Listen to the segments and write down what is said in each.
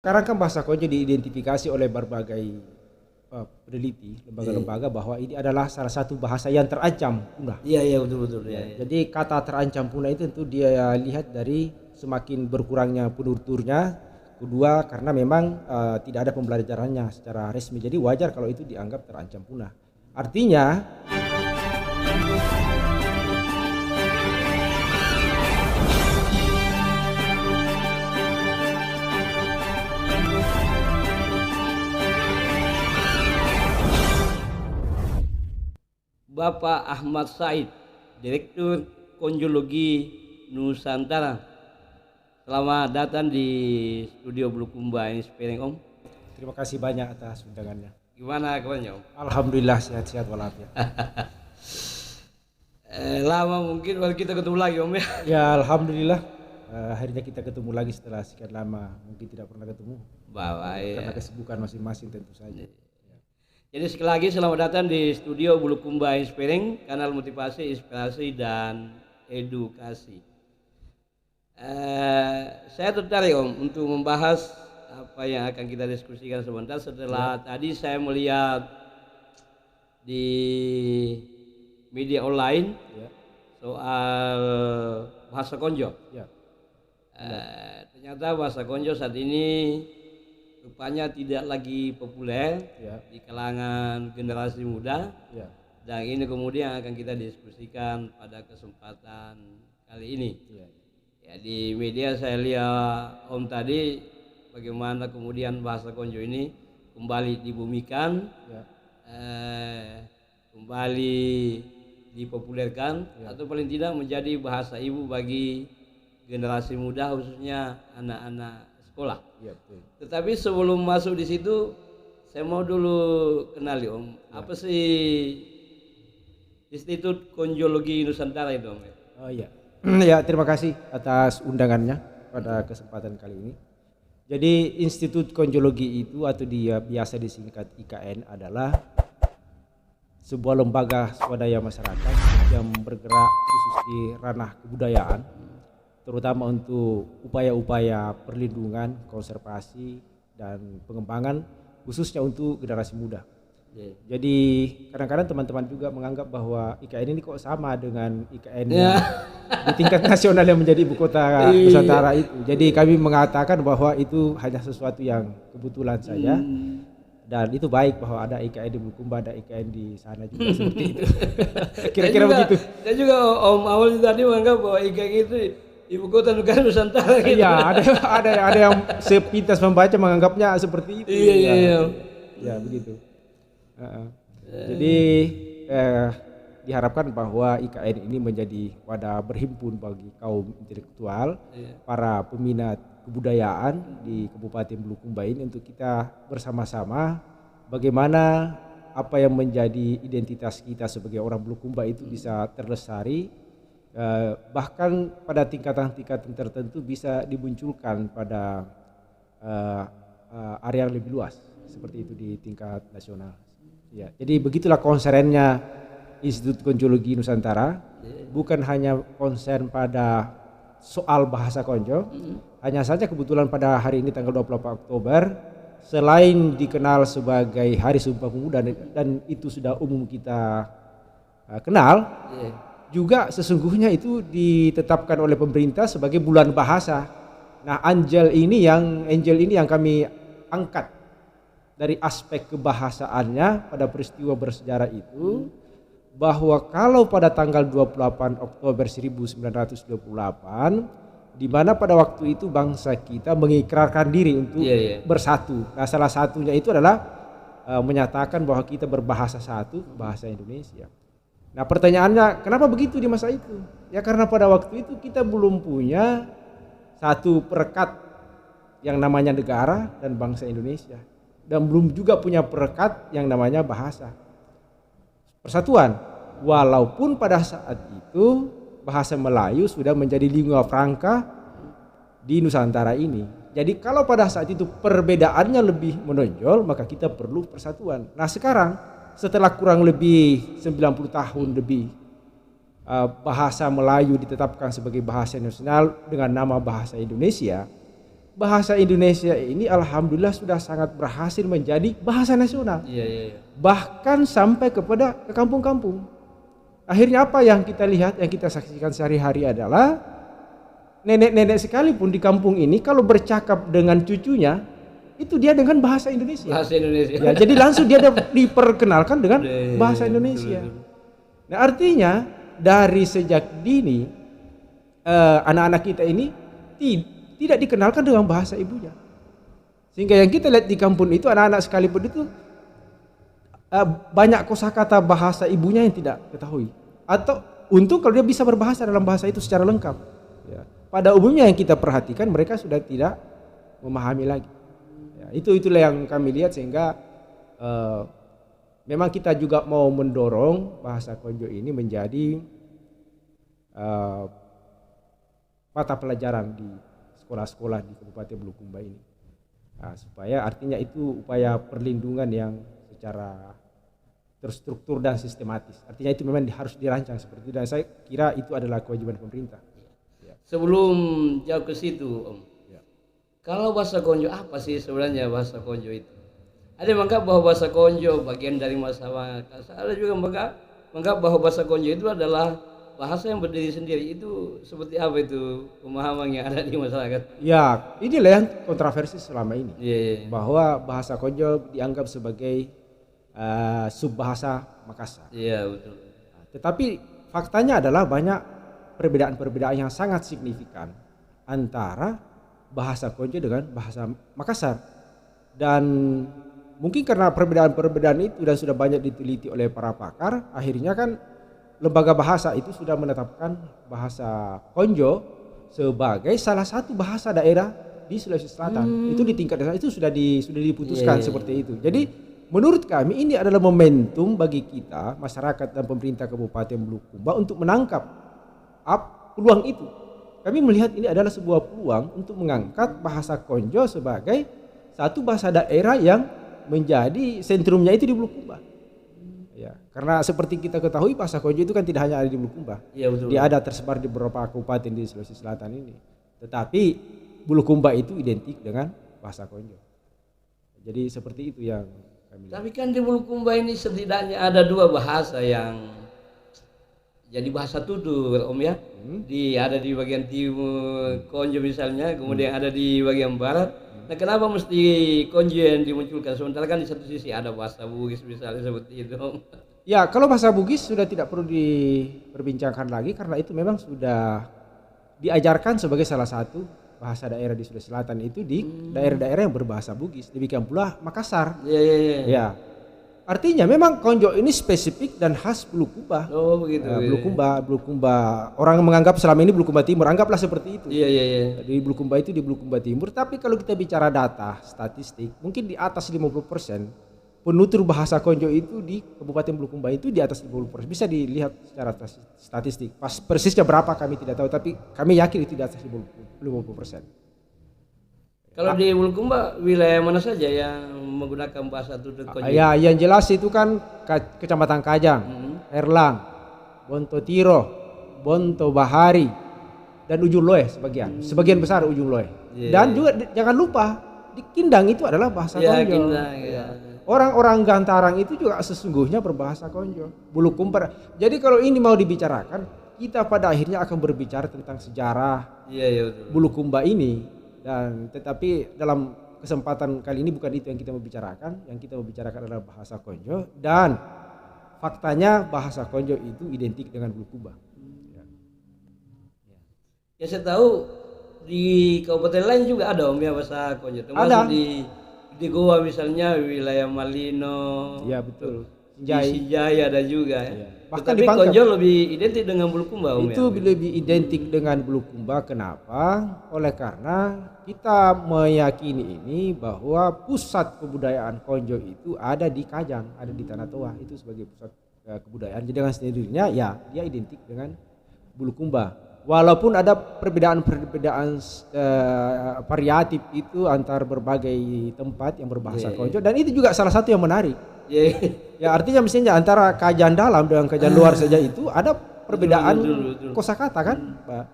Sekarang kan bahasa Konjo diidentifikasi oleh berbagai peneliti, lembaga-lembaga bahwa ini adalah salah satu bahasa yang terancam punah. Iya betul. Ya. Jadi kata terancam punah itu tentu dia lihat dari semakin berkurangnya penuturnya. Kedua karena memang tidak ada pembelajarannya secara resmi. Jadi wajar kalau itu dianggap terancam punah. Artinya Bapak Ahmad Said, Direktur Konjologi Nusantara. Selamat datang di studio Bulukumba Inspiring, Om. terima kasih banyak atas undangannya. Gimana kabarnya, Om? Alhamdulillah sehat-sehat walafiat. Lama mungkin baru kita ketemu lagi, Om ya. Ya alhamdulillah akhirnya kita ketemu lagi setelah sekian lama mungkin tidak pernah ketemu. Bapak ya. Karena kesibukan masing-masing tentu saja. Jadi sekali lagi selamat datang di studio Bulukumba Inspiring, kanal motivasi, inspirasi dan edukasi. Saya tertarik, Om, untuk membahas apa yang akan kita diskusikan sebentar setelah tadi saya melihat di media online soal bahasa Konjo. Ternyata bahasa Konjo saat ini rupanya tidak lagi populer di kalangan generasi muda, dan ini kemudian akan kita diskusikan pada kesempatan kali ini. Ya, di media saya lihat, Om, tadi bagaimana kemudian bahasa Konjo ini kembali dibumikan, kembali dipopulerkan, atau paling tidak menjadi bahasa ibu bagi generasi muda, khususnya anak-anak sekolah. Tetapi sebelum masuk di situ, saya mau dulu kenali, Om, apa sih Institut Konjologi Nusantara itu, Om? Oh iya. Ya, terima kasih atas undangannya pada kesempatan kali ini. Jadi Institut Konjologi itu atau dia biasa disingkat IKN adalah sebuah lembaga swadaya masyarakat yang bergerak khusus di ranah kebudayaan, terutama untuk upaya-upaya perlindungan, konservasi, dan pengembangan khususnya untuk generasi muda. Jadi kadang-kadang teman-teman juga menganggap bahwa IKN ini kok sama dengan IKN di tingkat nasional yang menjadi ibu kota Nusantara itu. Jadi kami mengatakan bahwa itu hanya sesuatu yang kebetulan saja, dan itu baik bahwa ada IKN di Bulukumba, ada IKN di sana juga seperti itu. Kira-kira begitu. Saya juga, Om, awalnya tadi menganggap bahwa IKN itu ibu kota negara Nusantara gitu. Iya, ada yang sepintas membaca menganggapnya seperti itu. Iya. Ya begitu. Jadi diharapkan bahwa IKN ini menjadi wadah berhimpun bagi kaum intelektual, para peminat kebudayaan di Kabupaten Bulukumba ini, untuk kita bersama-sama bagaimana apa yang menjadi identitas kita sebagai orang Bulukumba itu bisa terlestari, bahkan pada tingkatan-tingkatan tertentu bisa dimunculkan pada area yang lebih luas seperti itu di tingkat nasional. Ya, jadi begitulah konserennya Institut Konjologi Nusantara, bukan hanya konsen pada soal bahasa Konjo, hanya saja kebetulan pada hari ini tanggal 28 Oktober, selain dikenal sebagai Hari Sumpah Pemuda dan itu sudah umum kita kenal, juga sesungguhnya itu ditetapkan oleh pemerintah sebagai bulan bahasa. Nah, Angel ini yang kami angkat dari aspek kebahasaannya pada peristiwa bersejarah itu, bahwa kalau pada tanggal 28 Oktober 1928, di mana pada waktu itu bangsa kita mengikrarkan diri untuk bersatu. Nah, salah satunya itu adalah menyatakan bahwa kita berbahasa satu, bahasa Indonesia. Nah, pertanyaannya kenapa begitu di masa itu? Ya karena pada waktu itu kita belum punya satu perekat yang namanya negara dan bangsa Indonesia, dan belum juga punya perekat yang namanya bahasa persatuan. Walaupun pada saat itu bahasa Melayu sudah menjadi lingua franca di Nusantara ini. Jadi kalau pada saat itu perbedaannya lebih menonjol, maka kita perlu persatuan. Nah, sekarang setelah kurang lebih 90 tahun lebih bahasa Melayu ditetapkan sebagai bahasa nasional dengan nama bahasa Indonesia, bahasa Indonesia ini alhamdulillah sudah sangat berhasil menjadi bahasa nasional. Bahkan sampai ke kampung-kampung. Akhirnya apa yang kita lihat, yang kita saksikan sehari-hari adalah nenek-nenek sekalipun di kampung ini kalau bercakap dengan cucunya itu dia dengan bahasa Indonesia. Bahasa Indonesia. Ya, jadi langsung dia diperkenalkan dengan bahasa Indonesia. Nah, artinya dari sejak dini anak-anak kita ini tidak dikenalkan dengan bahasa ibunya. Sehingga yang kita lihat di kampung itu anak-anak sekalipun itu banyak kosakata bahasa ibunya yang tidak ketahui. Atau untung kalau dia bisa berbahasa dalam bahasa itu secara lengkap. Ya. Pada umumnya yang kita perhatikan mereka sudah tidak memahami lagi. Ya, itulah yang kami lihat sehingga memang kita juga mau mendorong bahasa Konjo ini menjadi mata pelajaran di sekolah-sekolah di Kabupaten Bulukumba ini. Nah, supaya artinya itu upaya perlindungan yang secara terstruktur dan sistematis. Artinya itu memang harus dirancang seperti itu dan saya kira itu adalah kewajiban pemerintah. Ya. Sebelum jauh ke situ, Om. Ya. Kalau bahasa Konjo apa sih sebenarnya bahasa Konjo itu? Ada yang menganggap bahwa bahasa Konjo bagian dari masyarakat. Ada juga menganggap bahwa bahasa Konjo itu adalah bahasa yang berdiri sendiri. Itu seperti apa itu pemahaman yang ada di masyarakat? Ya, inilah yang kontroversi selama ini. Bahwa bahasa Konjo dianggap sebagai subbahasa Makassar. Iya, betul. Nah, tetapi faktanya adalah banyak perbedaan-perbedaan yang sangat signifikan antara bahasa Konjo dengan bahasa Makassar. Dan mungkin karena perbedaan-perbedaan itu dan sudah banyak diteliti oleh para pakar, akhirnya kan lembaga bahasa itu sudah menetapkan bahasa Konjo sebagai salah satu bahasa daerah di Sulawesi Selatan. Itu di tingkat daerah itu sudah diputuskan seperti itu. Jadi menurut kami ini adalah momentum bagi kita masyarakat dan pemerintah Kabupaten Bulukumba untuk menangkap peluang itu. Kami melihat ini adalah sebuah peluang untuk mengangkat bahasa Konjo sebagai satu bahasa daerah yang menjadi sentrumnya itu di Bulukumba. Ya, karena seperti kita ketahui bahasa Konjo itu kan tidak hanya ada di Bulukumba. Iya, betul. Dia ada tersebar di beberapa kabupaten di Sulawesi Selatan ini. Tetapi Bulukumba itu identik dengan bahasa Konjo. Jadi seperti itu yang kami lihat. Tapi kan di Bulukumba ini setidaknya ada dua bahasa yang jadi bahasa tutur, Om ya. Ada di bagian timur Konjo misalnya, kemudian ada di bagian barat. Nah, kenapa mesti Konjo yang dimunculkan? Sementara kan di satu sisi ada bahasa Bugis misalnya seperti itu. Ya, kalau bahasa Bugis sudah tidak perlu diperbincangkan lagi karena itu memang sudah diajarkan sebagai salah satu bahasa daerah di Sulawesi Selatan itu di daerah-daerah yang berbahasa Bugis. Demikian pula Makassar. Ya. Artinya memang Konjo ini spesifik dan khas Bulukumba. Oh, begitu. Bulukumba. Orang menganggap selama ini Bulukumba Timur, anggaplah seperti itu. Iya. Di Bulukumba itu di Bulukumba Timur, tapi kalau kita bicara data statistik, mungkin di atas 50% penutur bahasa Konjo itu di Kabupaten Bulukumba itu di atas 50%. Bisa dilihat secara statistik. Pas persisnya berapa kami tidak tahu, tapi kami yakin itu di atas 50%. Kalau di Bulukumba wilayah mana saja yang menggunakan bahasa tutur Konjo? Ya, yang jelas itu kan Kecamatan Kajang, Erlang, Bontotiro, Bonto Bahari, dan Ujung Loe sebagian besar Ujung Loe. Dan juga jangan lupa di Kindang itu adalah bahasa Konjo. Orang-orang Gantarang itu juga sesungguhnya berbahasa Konjo. Bulukumba. Jadi kalau ini mau dibicarakan, kita pada akhirnya akan berbicara tentang sejarah Bulukumba ini. Dan tetapi dalam kesempatan kali ini bukan itu yang kita mau bicarakan. Yang kita mau bicarakan adalah bahasa Konjo dan faktanya bahasa Konjo itu identik dengan Bulukumba. Ya, saya tahu di kabupaten lain juga ada Om ya bahasa Konjo. Termasuk di Goa misalnya wilayah Malino. Iya, betul. Di Sijaya ada juga. Ya. Bahkan tapi Konjo lebih identik dengan Bulukumba Om. Itu lebih identik dengan Bulukumba. Kenapa? Oleh karena kita meyakini ini bahwa pusat kebudayaan Konjo itu ada di Kajang, ada di Tanah Toa itu sebagai pusat kebudayaan. Jadi dengan sendirinya ya dia identik dengan Bulukumba. Walaupun ada perbedaan-perbedaan variatif itu antar berbagai tempat yang berbahasa Konjo dan itu juga salah satu yang menarik. Ya artinya misalnya antara Kajan dalam dengan Kajan luar saja itu ada perbedaan kosakata kan, Pak.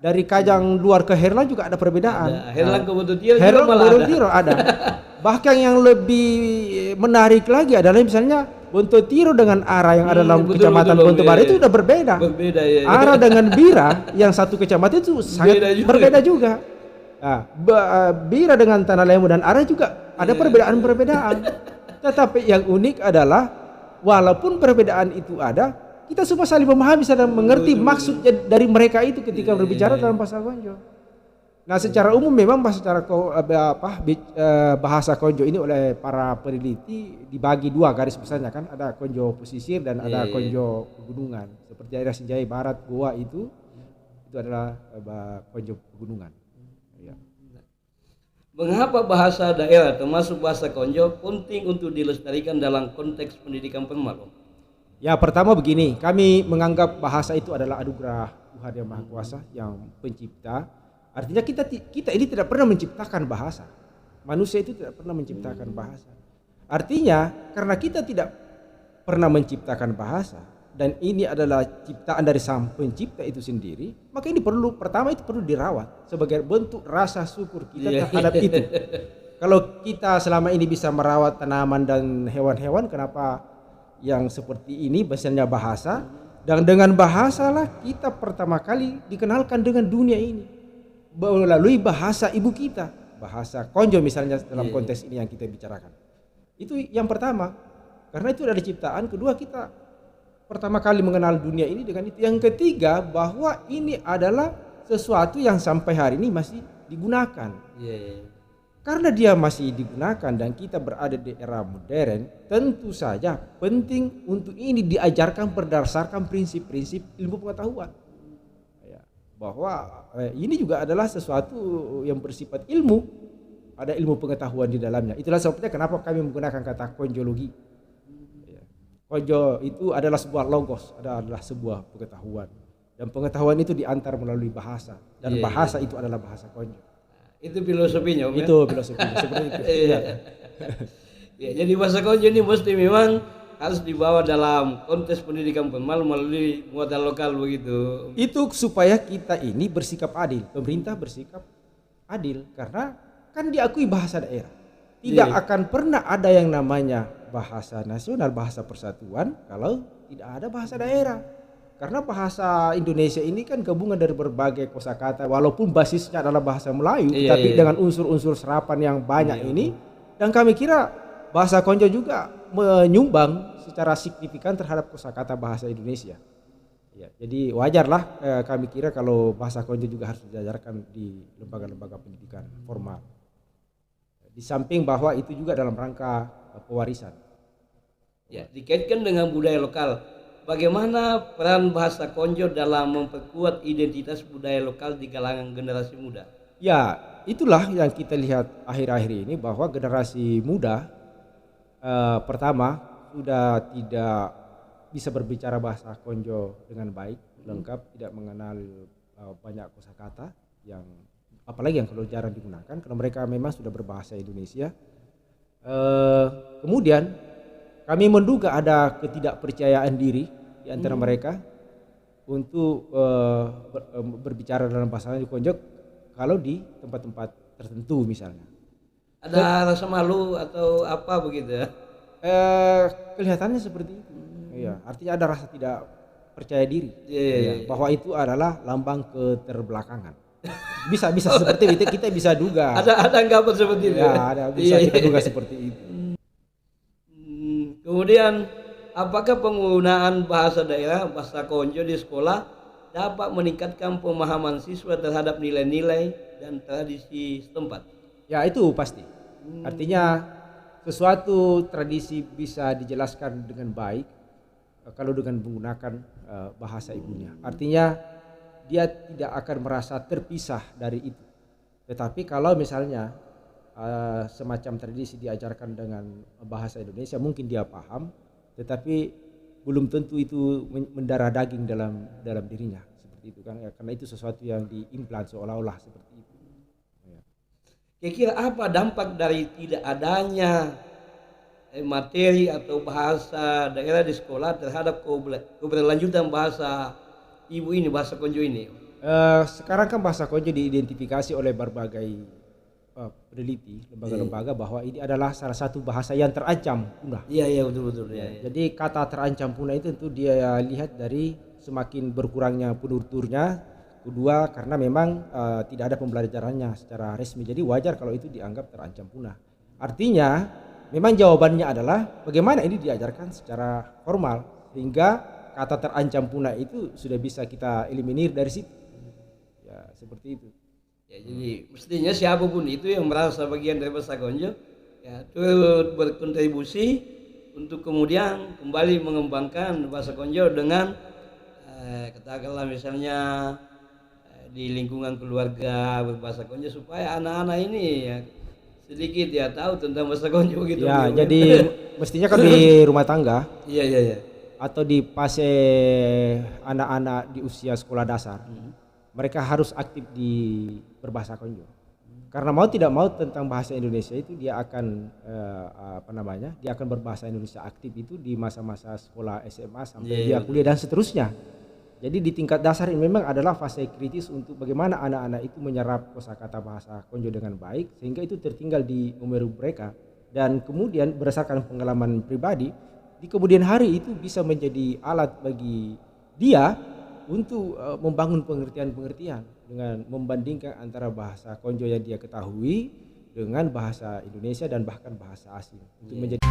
Dari Kajang luar ke Herlang juga ada perbedaan. Herlang ke Bontotiro Herlang ke Bontotiro ada. Bahkan yang lebih menarik lagi adalah misalnya Bontotiro dengan Ara yang ada dalam kecamatan Bontobare itu udah berbeda. Ya. Ara dengan Bira yang satu kecamatan itu sangat berbeda juga. Nah, Bira dengan Tanah Lemo dan Ara juga ada perbedaan-perbedaan. Tetapi yang unik adalah walaupun perbedaan itu ada, kita semua saling memahami, saling mengerti maksudnya dari mereka itu ketika berbicara dalam bahasa Konjo. Nah, secara umum memang bahasa Konjo ini oleh para peneliti dibagi dua garis besarnya kan, ada Konjo pesisir dan ada Konjo pegunungan. Seperti daerah Sinjai Barat, Goa itu adalah Konjo pegunungan. Ya. Mengapa bahasa daerah termasuk bahasa Konjo penting untuk dilestarikan dalam konteks pendidikan formal? Ya, pertama begini, kami menganggap bahasa itu adalah anugerah Tuhan Yang Maha Kuasa, yang pencipta. Artinya kita ini tidak pernah menciptakan bahasa. Manusia itu tidak pernah menciptakan bahasa. Artinya karena kita tidak pernah menciptakan bahasa dan ini adalah ciptaan dari Sang Pencipta itu sendiri, maka ini pertama itu perlu dirawat sebagai bentuk rasa syukur kita terhadap itu. Kalau kita selama ini bisa merawat tanaman dan hewan-hewan, kenapa yang seperti ini misalnya bahasa, dan dengan bahasa lah kita pertama kali dikenalkan dengan dunia ini melalui bahasa ibu kita, bahasa Konjo misalnya dalam konteks ini yang kita bicarakan. Itu yang pertama, karena itu dari ciptaan. Kedua, kita pertama kali mengenal dunia ini dengan itu. Yang ketiga, bahwa ini adalah sesuatu yang sampai hari ini masih digunakan. Karena dia masih digunakan dan kita berada di era modern, tentu saja penting untuk ini diajarkan berdasarkan prinsip-prinsip ilmu pengetahuan. Ya, bahwa ini juga adalah sesuatu yang bersifat ilmu, ada ilmu pengetahuan di dalamnya. Itulah sebabnya kenapa kami menggunakan kata konjologi. Ya, konjo itu adalah sebuah logos, adalah sebuah pengetahuan. Dan pengetahuan itu diantar melalui bahasa, dan bahasa itu adalah bahasa Konjo. Itu filosofinya, Om. Itu filosofinya seperti itu. Ya, jadi bahasa Konjo ini mesti memang harus dibawa dalam konteks pendidikan formal melalui muatan lokal begitu. Itu supaya kita ini bersikap adil, pemerintah bersikap adil, karena kan diakui bahasa daerah. Tidak akan pernah ada yang namanya bahasa nasional, bahasa persatuan kalau tidak ada bahasa daerah. Karena bahasa Indonesia ini kan gabungan dari berbagai kosakata, walaupun basisnya adalah bahasa Melayu, tapi dengan unsur-unsur serapan yang banyak ini. Dan kami kira bahasa Konjo juga menyumbang secara signifikan terhadap kosakata bahasa Indonesia. Ya, jadi wajarlah kami kira kalau bahasa Konjo juga harus diajarkan di lembaga-lembaga pendidikan formal. Di samping bahwa itu juga dalam rangka pewarisan. Ya, dikaitkan dengan budaya lokal. Bagaimana peran bahasa Konjo dalam memperkuat identitas budaya lokal di kalangan generasi muda? Ya, itulah yang kita lihat akhir-akhir ini, bahwa generasi muda pertama sudah tidak bisa berbicara bahasa Konjo dengan baik, lengkap, tidak mengenal banyak kosakata yang apalagi yang kalau jarang digunakan karena mereka memang sudah berbahasa Indonesia. Kemudian kami menduga ada ketidakpercayaan diri di antara mereka untuk berbicara dalam bahasa Konjo kalau di tempat-tempat tertentu misalnya. Ada rasa malu atau apa begitu ya? Kelihatannya seperti itu. Iya, artinya ada rasa tidak percaya diri. Bahwa itu adalah lambang keterbelakangan. Bisa seperti itu, kita bisa duga. Ada anggapan seperti itu. Ya, ada bisa kita duga seperti itu. Kemudian apakah penggunaan bahasa daerah, bahasa Konjo di sekolah dapat meningkatkan pemahaman siswa terhadap nilai-nilai dan tradisi setempat? Ya, itu pasti. Artinya sesuatu tradisi bisa dijelaskan dengan baik kalau dengan menggunakan bahasa ibunya. Artinya dia tidak akan merasa terpisah dari itu. Tetapi kalau misalnya semacam tradisi diajarkan dengan bahasa Indonesia, mungkin dia paham, tetapi belum tentu itu mendarah daging dalam dirinya, seperti itu kan ya, karena itu sesuatu yang diimplan seolah-olah seperti itu ya. Kira-kira apa dampak dari tidak adanya materi atau bahasa daerah di sekolah terhadap keberlanjutan bahasa ibu ini, bahasa Konjo ini? Sekarang kan bahasa Konjo diidentifikasi oleh berbagai peneliti, lembaga-lembaga bahwa ini adalah salah satu bahasa yang terancam punah. Iya betul. Ya. Jadi kata terancam punah itu tentu dia lihat dari semakin berkurangnya penuturnya. Kedua karena memang tidak ada pembelajarannya secara resmi. Jadi wajar kalau itu dianggap terancam punah. Artinya memang jawabannya adalah bagaimana ini diajarkan secara formal sehingga kata terancam punah itu sudah bisa kita eliminir dari situ. Ya, seperti itu. Ya, jadi mestinya siapapun itu yang merasa bagian dari bahasa Konjo ya turut berkontribusi untuk kemudian kembali mengembangkan bahasa Konjo dengan katakanlah misalnya di lingkungan keluarga berbahasa Konjo supaya anak-anak ini ya sedikit ya tahu tentang bahasa Konjo gitu. Ya, jadi mestinya kan di rumah tangga. Iya. Atau di fase anak-anak di usia sekolah dasar. Mereka harus aktif di berbahasa Konjo. Karena mau tidak mau tentang bahasa Indonesia itu dia akan dia akan berbahasa Indonesia aktif itu di masa-masa sekolah SMA sampai dia kuliah dan seterusnya. Jadi di tingkat dasar ini memang adalah fase kritis untuk bagaimana anak-anak itu menyerap kosakata bahasa Konjo dengan baik sehingga itu tertinggal di memori mereka dan kemudian berdasarkan pengalaman pribadi di kemudian hari itu bisa menjadi alat bagi dia untuk membangun pengertian-pengertian dengan membandingkan antara bahasa Konjo yang dia ketahui dengan bahasa Indonesia dan bahkan bahasa asing untuk menjadi